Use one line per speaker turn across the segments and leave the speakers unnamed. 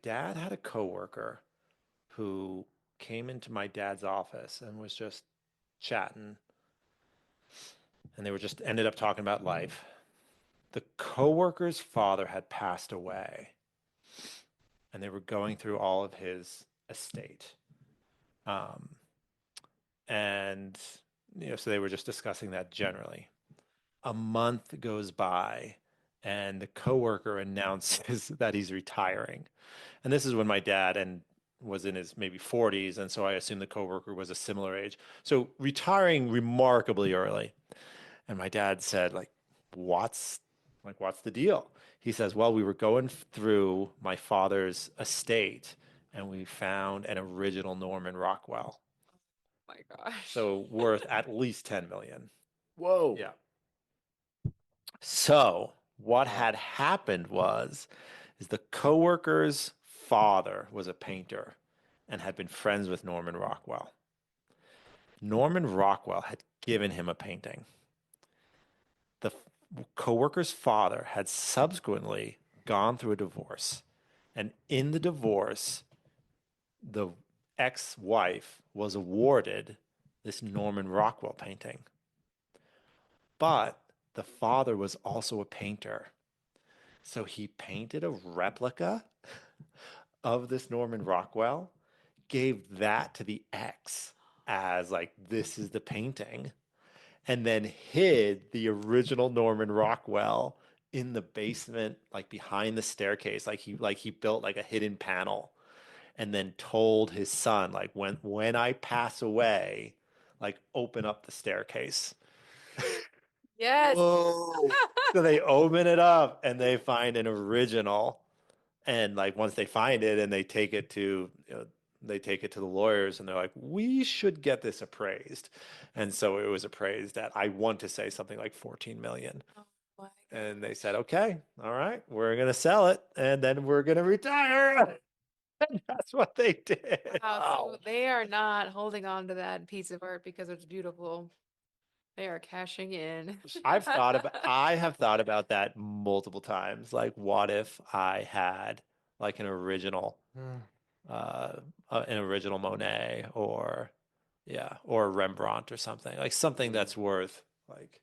dad had a coworker who came into my dad's office and was just chatting, and they were just ended up talking about life. The coworker's father had passed away, and they were going through all of his estate. Um, and so they were just discussing that generally. A month goes by, and the coworker announces that he's retiring. And this is when my dad and was in his maybe 40s, and so I assume the coworker was a similar age. So retiring remarkably early. And my dad said, what's what's the deal? He says, well, we were going through my father's estate and we found an original Norman Rockwell.
My gosh.
So worth at least 10 million.
Whoa.
Yeah. So what
Wow.
had happened was is the coworker's father was a painter and had been friends with Norman Rockwell. Norman Rockwell had given him a painting. The coworker's father had subsequently gone through a divorce, and in the divorce, the ex-wife was awarded this Norman Rockwell painting. But the father was also a painter. So he painted a replica of this Norman Rockwell, gave that to the ex as like, this is the painting, and then hid the original Norman Rockwell in the basement, like behind the staircase. Like he built like a hidden panel and then told his son, like, when I pass away, like open up the staircase.
Yes.
Whoa.
So they open it up and they find an original. And like once they find it and they take it to they take it to the lawyers and they're like, we should get this appraised. And so it was appraised at, I want to say something like 14 million.
Oh my
And they said,
gosh.
okay, all right, we're gonna sell it and then we're gonna retire. And that's what they did.
Wow, so
Wow.
they are not holding on to that piece of art because it's beautiful. They are cashing in.
I have thought about that multiple times. Like, what if I had like uh, an original Monet or yeah, or a Rembrandt or something like something
Mm,
that's worth like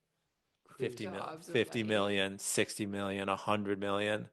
Big
50
crazy.
mil,
gobs of
50
money.
million, 60 million, 100 million.